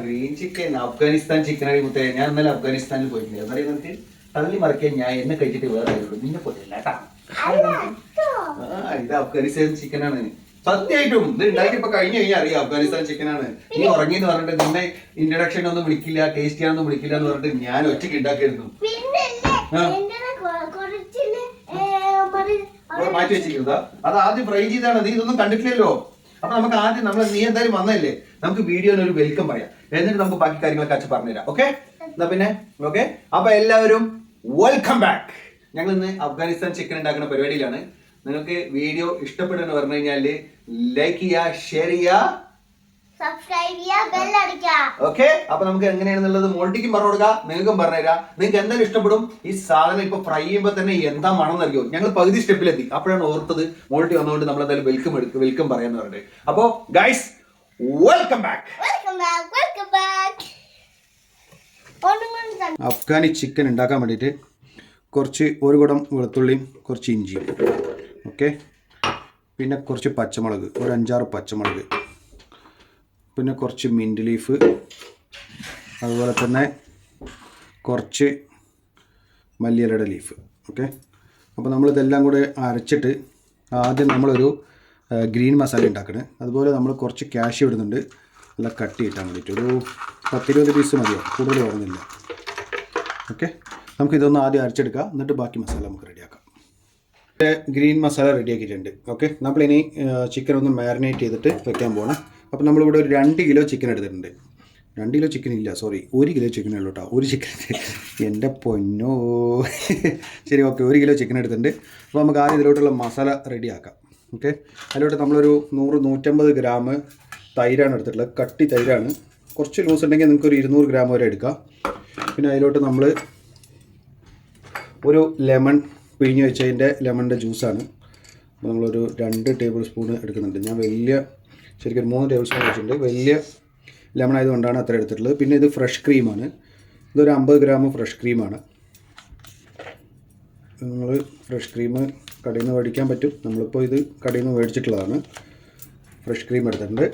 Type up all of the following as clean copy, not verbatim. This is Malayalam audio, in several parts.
ഗ്രീൻ ചിക്കൻ അഫ്ഗാനിസ്ഥാൻ ചിക്കൻ അടി മുത്തേ. ഞാൻ ഇന്നലെ അഫ്ഗാനിസ്ഥാനിൽ പോയിട്ടില്ല. എന്നറിയ തള്ളി മറിക്കാൻ ഞാൻ എന്നെ കഴിച്ചിട്ട് വേറെ നിന്നെ പോയിട്ടില്ല കേട്ടാ. ഇത് അഫ്ഗാനിസ്ഥാൻ ചിക്കനാണ് സത്യമായിട്ടും. ഇത് ഉണ്ടാക്കിയപ്പോ കഴിഞ്ഞു കഴിഞ്ഞാൽ അറിയാം അഫ്ഗാനിസ്ഥാൻ ചിക്കനാണ്. നീ ഉറങ്ങിന്ന് പറഞ്ഞിട്ട് നിന്നെ ഇൻട്രഡക്ഷൻ ഒന്നും വിളിക്കില്ല, ടേസ്റ്റ് ചെയ്യാനൊന്നും വിളിക്കില്ല എന്ന് പറഞ്ഞിട്ട് ഞാൻ ഒറ്റയ്ക്ക് ഉണ്ടാക്കിയിരുന്നു. മാറ്റി വെച്ചിരിക്കുന്നതാ. അത് ആദ്യം ഫ്രൈ ചെയ്താണ്. നീ ഇതൊന്നും കണ്ടിട്ടില്ലല്ലോ. അപ്പൊ നമുക്ക് ആദ്യം നീ എന്തായാലും വന്നല്ലേ, നമുക്ക് വീഡിയോന് ഒരു വെൽക്കം പറയാം. എന്നിട്ട് നമുക്ക് ബാക്കി കാര്യങ്ങളൊക്കെ അച്ഛൻ പറഞ്ഞുതരാം. ഓക്കെ, എന്നാ പിന്നെ ഓക്കെ. അപ്പൊ എല്ലാവരും വെൽക്കം ബാക്ക്. ഞങ്ങൾ ഇന്ന് അഫ്ഗാനിസ്ഥാൻ ചിക്കൻ ഉണ്ടാക്കുന്ന പരിപാടിയിലാണ്. നിങ്ങൾക്ക് വീഡിയോ ഇഷ്ടപ്പെടുന്നു പറഞ്ഞു കഴിഞ്ഞാല് ലൈക്ക് ചെയ്യുക, ഷെയർ ചെയ്യുക, സബ്സ്ക്രൈബ് ചെയ്യുക, ബെൽ അടിക്കുക. ഓക്കെ. അപ്പൊ നമുക്ക് എങ്ങനെയാണെന്നുള്ളത് മോൾട്ടിക്കും പറഞ്ഞു കൊടുക്കുക, നിങ്ങൾക്കും പറഞ്ഞുതരാം. നിങ്ങൾക്ക് എന്തായാലും ഇഷ്ടപ്പെടും. ഈ സാധനം ഇപ്പൊ ഫ്രൈ ചെയ്യുമ്പോൾ തന്നെ എന്താ മണം നൽകിയോ. ഞങ്ങൾ പകുതി സ്റ്റെപ്പിലെത്തി. അപ്പോഴാണ് ഓർത്തത് മോൾട്ടി വന്നുകൊണ്ട് നമ്മൾ എന്തായാലും വെൽക്കം പറയാന്ന് പറഞ്ഞിട്ട്. അപ്പോ guys welcome back. Afghani chicken ഉണ്ടാക്കാൻ വേണ്ടിയിട്ട് കുറച്ച് ഒരു കുടം വെളുത്തുള്ളിയും കുറച്ച് ഇഞ്ചിയും, ഓക്കെ. പിന്നെ കുറച്ച് പച്ചമുളക്, ഒരു 5-6 പച്ചമുളക്, പിന്നെ കുറച്ച് മിൻറ്റ് ലീഫ്, അതുപോലെ തന്നെ കുറച്ച് മല്ലിയിലയുടെ ലീഫ്, ഓക്കെ. അപ്പോൾ നമ്മളിതെല്ലാം കൂടെ അരച്ചിട്ട് ആദ്യം നമ്മളൊരു ഗ്രീൻ മസാല ഉണ്ടാക്കണം. അതുപോലെ നമ്മൾ കുറച്ച് കാഷ്യൂ ഇടുന്നുണ്ട്, നല്ല കട്ടി കിട്ടാൻ വേണ്ടിയിട്ട്. ഒരു 10-20 പീസ് മതിയോ, കൂടുതൽ വേണമെന്നില്ല. ഓക്കെ, നമുക്കിതൊന്ന് ആദ്യം അരച്ചെടുക്കാം, എന്നിട്ട് ബാക്കി മസാല നമുക്ക് റെഡിയാക്കാം. ഗ്രീൻ മസാല റെഡിയാക്കിയിട്ടുണ്ട്. ഓക്കെ, നമ്മളിനി ചിക്കൻ ഒന്ന് മാരിനേറ്റ് ചെയ്തിട്ട് വെക്കാൻ പോകണം. അപ്പോൾ നമ്മളിവിടെ ഒരു 2 കിലോ ചിക്കൻ എടുത്തിട്ടുണ്ട്. 2 കിലോ ചിക്കൻ ഇല്ല, സോറി, 1 കിലോ ചിക്കൻ ഉള്ളൂ കേട്ടോ. ഒരു ചിക്കൻ എൻ്റെ പൊന്നോ. ശരി, ഓക്കെ, 1 കിലോ ചിക്കൻ എടുത്തിട്ടുണ്ട്. അപ്പോൾ നമുക്ക് ആദ്യം ഇതിലോട്ടുള്ള മസാല റെഡിയാക്കാം. ഓക്കെ, അതിലോട്ട് നമ്മളൊരു 100-150 ഗ്രാം തൈരാണ് എടുത്തിട്ടുള്ളത്. കട്ടി തൈരാണ്. കുറച്ച് ലൂസ് ഉണ്ടെങ്കിൽ നിങ്ങൾക്ക് ഒരു 200 ഗ്രാം വരെ എടുക്കാം. പിന്നെ അതിലോട്ട് നമ്മൾ ഒരു ലെമൺ പിഴിഞ്ഞ് വെച്ചതിൻ്റെ ലെമണിൻ്റെ ജ്യൂസാണ്. അപ്പോൾ നമ്മളൊരു 2 ടേബിൾ സ്പൂൺ എടുക്കുന്നുണ്ട്. ഞാൻ ശരിക്കും 3 ടേബിൾ സ്പൂൺ വെച്ചിട്ടുണ്ട്. വലിയ ലെമൺ ആയതുകൊണ്ടാണ് അത്ര എടുത്തിട്ടുള്ളത്. പിന്നെ ഇത് ഫ്രഷ് ക്രീമാണ്. ഇതൊരു 50 ഗ്രാം ഫ്രഷ് ക്രീമാണ്. നമ്മൾ ഫ്രഷ് ക്രീം കടയിൽ നിന്ന് മേടിക്കാൻ പറ്റും. നമ്മളിപ്പോൾ ഇത് കടയിൽ നിന്ന് മേടിച്ചിട്ടുള്ളതാണ്. ഫ്രഷ് ക്രീം എടുത്തിട്ടുണ്ട്.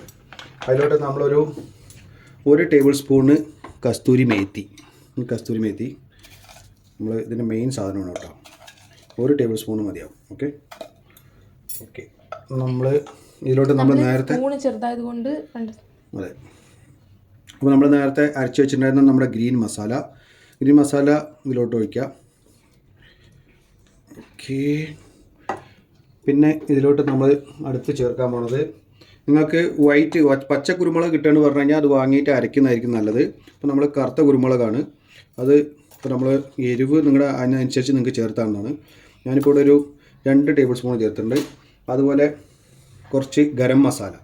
അതിലോട്ട് നമ്മളൊരു 1 ടേബിൾ സ്പൂണ് കസ്തൂരി മേത്തി നമ്മൾ ഇതിൻ്റെ മെയിൻ സാധനമാണ് കേട്ടോ. 1 ടേബിൾ സ്പൂൺ മതിയാവും. ഓക്കെ, നമ്മൾ ഇതിലോട്ട് നമ്മൾ നേരത്തെ ചെറുതായതുകൊണ്ട് അതെ. അപ്പോൾ നമ്മൾ നേരത്തെ അരച്ച് വെച്ചിട്ടുണ്ടായിരുന്ന നമ്മുടെ ഗ്രീൻ മസാല ഇതിലോട്ട് ഒഴിക്കുക. ഓക്കെ, പിന്നെ ഇതിലോട്ട് നമ്മൾ അടുത്ത് ചേർക്കാൻ പോണത്, നിങ്ങൾക്ക് പച്ച കുരുമുളക് കിട്ടുകയെന്ന് പറഞ്ഞു കഴിഞ്ഞാൽ അത് വാങ്ങിയിട്ട് അരയ്ക്കുന്നതായിരിക്കും നല്ലത്. അപ്പോൾ നമ്മൾ കറുത്ത കുരുമുളകാണ് അത്. ഇപ്പോൾ നമ്മൾ എരിവ് നിങ്ങളുടെ അതിനനുസരിച്ച് നിങ്ങൾക്ക് ചേർത്താവുന്നതാണ്. ഞാനിപ്പോൾ ഇവിടെ ഒരു 2 ടേബിൾ സ്പൂൺ ചേർത്തിട്ടുണ്ട്. അതുപോലെ കുറച്ച് ഗരം മസാല,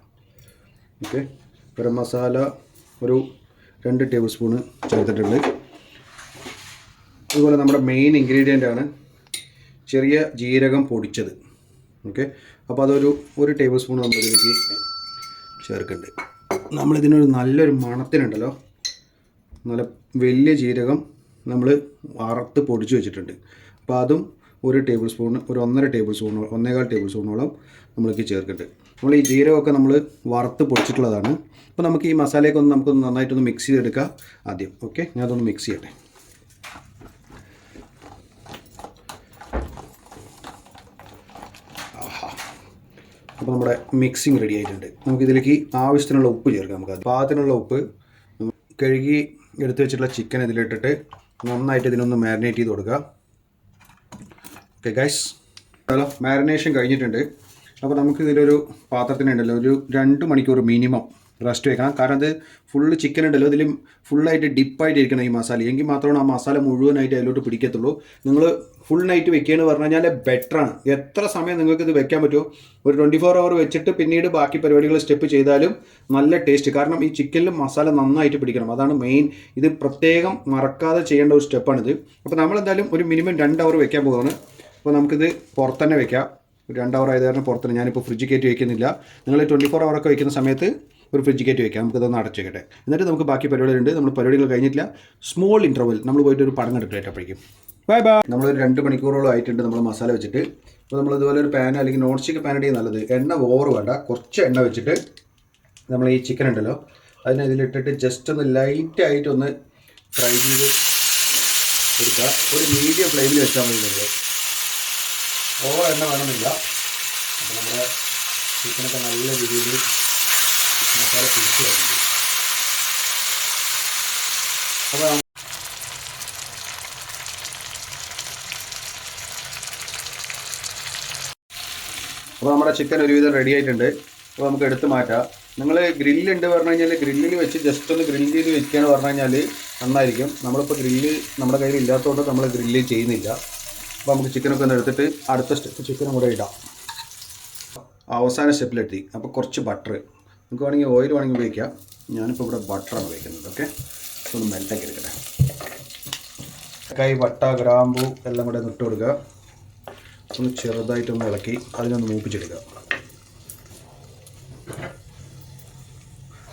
ഓക്കെ, ഗരം മസാല ഒരു 2 ടേബിൾ സ്പൂണ് ചേർത്തിട്ടുണ്ട്. അതുപോലെ നമ്മുടെ മെയിൻ ഇൻഗ്രീഡിയൻ്റ് ആണ് ചെറിയ ജീരകം പൊടിച്ചത്. ഓക്കെ, അപ്പോൾ അതൊരു 1 ടേബിൾ സ്പൂൺ നമ്മളിതിലേക്ക് ചേർക്കുന്നുണ്ട്. നമ്മളിതിനൊരു നല്ലൊരു മണത്തിനുണ്ടല്ലോ, നല്ല വലിയ ജീരകം നമ്മൾ വറുത്ത് പൊടിച്ച് വെച്ചിട്ടുണ്ട്. അപ്പോൾ അതും 1 ടേബിൾ സ്പൂൺ, ഒരു 1.5 ടേബിൾ സ്പൂൺ, 1.25 ടേബിൾ സ്പൂണോളം നമ്മൾക്ക് ചേർക്കുന്നുണ്ട്. നമ്മൾ ഈ ജീരകമൊക്കെ നമ്മൾ വറുത്ത് പൊടിച്ചിട്ടുള്ളതാണ്. അപ്പോൾ നമുക്ക് ഈ മസാലയൊക്കെ നമുക്കൊന്ന് നന്നായിട്ടൊന്ന് മിക്സ് ചെയ്തെടുക്കാം ആദ്യം. ഓക്കെ, ഞാൻ അതൊന്ന് മിക്സ് ചെയ്യട്ടെ. അപ്പോൾ നമ്മുടെ മിക്സിങ് റെഡി ആയിട്ടുണ്ട്. നമുക്കിതിലേക്ക് ആവശ്യത്തിനുള്ള ഉപ്പ് ചേർക്കാം. നമുക്ക് പാകത്തിനുള്ള ഉപ്പ്, കഴുകി എടുത്ത് വെച്ചിട്ടുള്ള ചിക്കൻ ഇതിലിട്ടിട്ട് നന്നായിട്ട് ഇതിനൊന്ന് മാരിനേറ്റ് ചെയ്ത് കൊടുക്കുക. ഓക്കെ ഗൈസ്, ഹലോ, മാരിനേഷൻ കഴിഞ്ഞിട്ടുണ്ട്. അപ്പോൾ നമുക്ക് ഇതിലൊരു പാത്രത്തിനുണ്ടല്ലോ ഒരു 2 മണിക്കൂർ മിനിമം റെസ്റ്റ് വെക്കണം. കാരണം അത് ഫുള്ള് ചിക്കൻ ഉണ്ടല്ലോ, ഇതിൽ ഫുള്ളായിട്ട് ഡിപ്പായിട്ടിരിക്കണം ഈ മസാല. എങ്കിൽ മാത്രമാണ് ആ മസാല മുഴുവനായിട്ട് അതിലോട്ട് പിടിക്കത്തുള്ളൂ. നിങ്ങൾ ഫുൾ നൈറ്റ് വെക്കുകയെന്ന് പറഞ്ഞു കഴിഞ്ഞാൽ ബെറ്ററാണ്. എത്ര സമയം നിങ്ങൾക്ക് ഇത് വെക്കാൻ പറ്റുമോ, ഒരു 24 അവർ വെച്ചിട്ട് പിന്നീട് ബാക്കി പരിപാടികൾ സ്റ്റെപ്പ് ചെയ്താലും നല്ല ടേസ്റ്റ്. കാരണം ഈ ചിക്കനിൽ മസാല നന്നായിട്ട് പിടിക്കണം, അതാണ് മെയിൻ. ഇത് പ്രത്യേകം മറക്കാതെ ചെയ്യേണ്ട ഒരു സ്റ്റെപ്പാണിത്. അപ്പോൾ നമ്മളെന്തായാലും ഒരു മിനിമം 2 അവർ വെക്കാൻ പോകുകയാണ്. അപ്പോൾ നമുക്കിത് പുറത്തന്നെ വെക്കാം. 2 അവർ ആയത് കാരണം പുറത്തന്നെ, ഞാനിപ്പോൾ ഫ്രിഡ്ജ് കയറ്റി വയ്ക്കുന്നില്ല. നിങ്ങൾ 24 അവറൊക്കെ വയ്ക്കുന്ന സമയത്ത് ഒരു ഫ്രിഡ്ജ് കയറ്റി വയ്ക്കാം. നമുക്കിതൊന്ന് അടച്ചേക്കട്ടെ. എന്നിട്ട് നമുക്ക് ബാക്കി പരിപാടികളുണ്ട്. നമ്മൾ പരിപാടികൾ കഴിഞ്ഞിട്ടില്ല. സ്മോൾ ഇൻ്റർവെൽ നമ്മൾ പോയിട്ട് ഒരു പടം കണ്ടിട്ട് അപ്പോഴേക്കും ബൈ ബൈ. നമ്മളൊരു 2 മണിക്കൂറോളം ആയിട്ടുണ്ട് നമ്മൾ മസാല വെച്ചിട്ട്. അപ്പോൾ നമ്മൾ ഇതുപോലെ ഒരു പാൻ അല്ലെങ്കിൽ നോൺ സ്റ്റിക്ക് പാൻ ഇടിയും നല്ലത്. എണ്ണ ഓവർ വേണ്ട, കുറച്ച് എണ്ണ വെച്ചിട്ട് നമ്മൾ ഈ ചിക്കൻ ഉണ്ടല്ലോ അതിനെ ഇതിലിട്ടിട്ട് ജസ്റ്റ് ഒന്ന് ലൈറ്റായിട്ടൊന്ന് ഫ്രൈ ചെയ്ത് എടുക്കുക. ഒരു മീഡിയം ഫ്ലെയിമിൽ വെച്ചാൽ മതി നമ്മൾ. ഓവർ എണ്ണ വേണമെന്നില്ല. അപ്പോൾ നമ്മുടെ ചിക്കനൊക്കെ നല്ല രീതിയിൽ മസാല പിടിച്ച് വരുന്നുണ്ട്. അപ്പോൾ നമ്മുടെ ചിക്കൻ ഒരുവിധം റെഡി ആയിട്ടുണ്ട്. അപ്പോൾ നമുക്ക് എടുത്ത് മാറ്റാം. നിങ്ങൾ ഗ്രില്ലുണ്ട് പറഞ്ഞു കഴിഞ്ഞാൽ ഗ്രില്ലിൽ വെച്ച് ജസ്റ്റ് ഒന്ന് ഗ്രില്ല് ചെയ്ത് വെക്കുകയെന്ന് പറഞ്ഞു കഴിഞ്ഞാൽ നന്നായിരിക്കും. നമ്മളിപ്പോൾ ഗ്രില്ല് നമ്മുടെ കയ്യിൽ ഇല്ലാത്തതുകൊണ്ട് നമ്മൾ ഗ്രില്ല് ചെയ്യുന്നില്ല. അപ്പോൾ നമുക്ക് ചിക്കനൊക്കെ ഒന്ന് എടുത്തിട്ട് അടുത്ത സ്റ്റെപ്പ് ചിക്കനും കൂടെ ഇടാം. അവസാന സ്റ്റെപ്പിലെത്തി. അപ്പോൾ കുറച്ച് ബട്ടർ, നമുക്ക് വേണമെങ്കിൽ ഓയിൽ വേണമെങ്കിൽ ഉപയോഗിക്കാം. ഞാനിപ്പോൾ ഇവിടെ ബട്ടറാണ് ഉപയോഗിക്കുന്നത്. ഓക്കെ, ഒന്ന് മെൽറ്റാക്കി എടുക്കട്ടെ. വട്ട ഗ്രാമ്പു എല്ലാം കൂടെ ഇട്ട് കൊടുക്കുക. ഒന്ന് ചെറുതായിട്ടൊന്ന് ഇളക്കി അതിനൊന്ന് മൂപ്പിച്ചെടുക്കുക.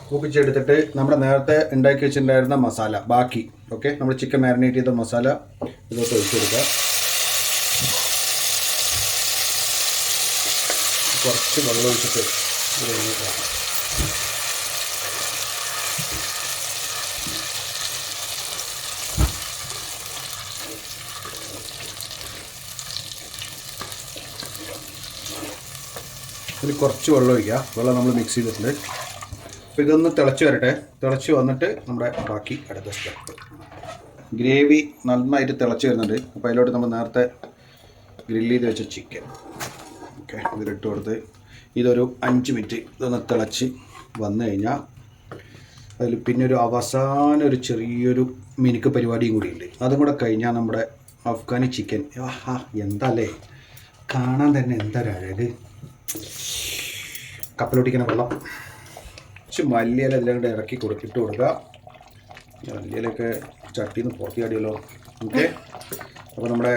മൂപ്പിച്ചെടുത്തിട്ട് നമ്മുടെ നേരത്തെ ഉണ്ടാക്കി വെച്ചിട്ടുണ്ടായിരുന്ന മസാല ബാക്കി, ഓക്കെ, നമ്മൾ ചിക്കൻ മാരിനേറ്റ് ചെയ്ത മസാല ഇതൊക്കെ ഒഴിച്ചു കൊടുക്കുക. കുറച്ച് വെള്ളം ഒഴിച്ചിട്ട് ഇതിൽ കുറച്ച് വെള്ളം ഒഴിക്കുക. വെള്ളം നമ്മൾ മിക്സ് ചെയ്തിട്ടുണ്ട്. അപ്പോൾ ഇതൊന്ന് തിളച്ച് വരട്ടെ. തിളച്ച് വന്നിട്ട് നമ്മുടെ ബാക്കി അടുത്ത സ്റ്റെപ്പ്. ഗ്രേവി നന്നായിട്ട് തിളച്ച് വരുന്നുണ്ട്. അപ്പോൾ അതിലോട്ട് നമ്മൾ നേരത്തെ ഗ്രില്ല് ചെയ്ത് വെച്ച ചിക്കൻ ഓക്കെ ഇതിലിട്ട് കൊടുത്ത് ഇതൊരു 5 മിനിറ്റ് ഇതൊന്ന് തിളച്ച് വന്നു കഴിഞ്ഞാൽ അതിൽ പിന്നെ ഒരു അവസാനം ഒരു ചെറിയൊരു മിനുക്ക് പരിപാടിയും കൂടിയുണ്ട്. അതും കൂടെ കഴിഞ്ഞാൽ നമ്മുടെ അഫ്ഗാനി ചിക്കൻ ആഹാ എന്തല്ലേ കാണാൻ തന്നെ എന്തൊരു അഴക്. കപ്പലൊട്ടിക്കുന്ന വെള്ളം കുറച്ച് മല്ലിയില എല്ലാം കൂടെ ഇറക്കി ഇട്ട് കൊടുക്കുക. മല്ലിയിലൊക്കെ ചട്ടിയിൽ നിന്ന് പുറത്തി ചാടിയല്ലോ. ഓക്കെ, അപ്പോൾ നമ്മുടെ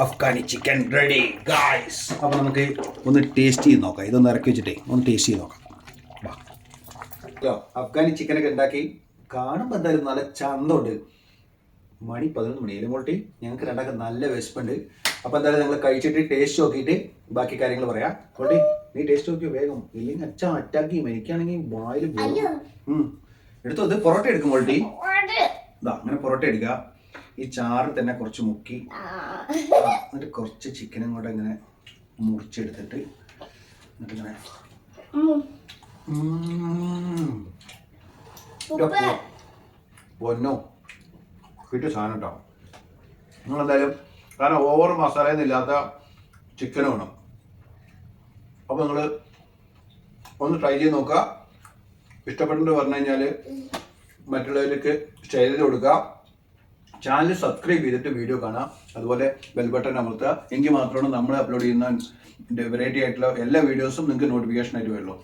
അഫ്ഗാനി ചിക്കൻ റെഡി ഗായ്സ്. അപ്പോൾ നമുക്ക് ഒന്ന് ടേസ്റ്റ് ചെയ്ത് നോക്കാം. ഇതൊന്ന് ഇറക്കി വെച്ചിട്ടേ ഒന്ന് ടേസ്റ്റ് ചെയ്ത് നോക്കാം. അഫ്ഗാനി ചിക്കനൊക്കെ ഉണ്ടാക്കി കാണുമ്പോൾ എന്തായാലും നല്ല ചന്തമുണ്ട്. മണി 11 മണി എലുമോട്ടി. ഞങ്ങൾക്ക് രണ്ടാൾക്ക് നല്ല വിശപ്പുണ്ട്. അപ്പോൾ എന്തായാലും ഞങ്ങൾ കഴിച്ചിട്ട് ടേസ്റ്റ് നോക്കിയിട്ട് ബാക്കി കാര്യങ്ങൾ പറയാം. കോട്ടി നീ ടേസ്റ്റ് നോക്കിയോ വേഗം, ഇല്ലെങ്കിൽ അച്ഛൻ അറ്റാക്കി എനിക്കാണെങ്കിൽ വായിൽ എടുത്തു. ഇത് പൊറോട്ട എടുക്കും കോട്ടി. ഇതാ അങ്ങനെ പൊറോട്ട എടുക്കുക. ഈ ചാറ് തന്നെ കുറച്ച് മുക്കി എന്നിട്ട് കുറച്ച് ചിക്കനും കൂടെ ഇങ്ങനെ മുറിച്ചെടുത്തിട്ട് എന്നിട്ടിങ്ങനെ പൊന്നോ കിട്ടിയ സാധനം കേട്ടോ. നിങ്ങളെന്തായാലും കാരണം ഓവർ മസാലയൊന്നും ഇല്ലാത്ത ചിക്കൻ വേണം. അപ്പോൾ നിങ്ങൾ ഒന്ന് ട്രൈ ചെയ്ത് നോക്കുക. ഇഷ്ടപ്പെട്ടിട്ട് പറഞ്ഞു കഴിഞ്ഞാൽ മറ്റുള്ളവർക്ക് ഷെയർ ചെയ്ത് കൊടുക്കുക. ചാനൽ സബ്സ്ക്രൈബ് ചെയ്തിട്ട് വീഡിയോ കാണാം. അതുപോലെ ബെൽ ബട്ടൺ അമർത്തുക. എങ്കിൽ മാത്രമാണ് നമ്മൾ അപ്ലോഡ് ചെയ്യുന്ന വെറൈറ്റി ആയിട്ടുള്ള എല്ലാ വീഡിയോസും നിങ്ങൾക്ക് നോട്ടിഫിക്കേഷൻ ആയിട്ട് വരുള്ളൂ.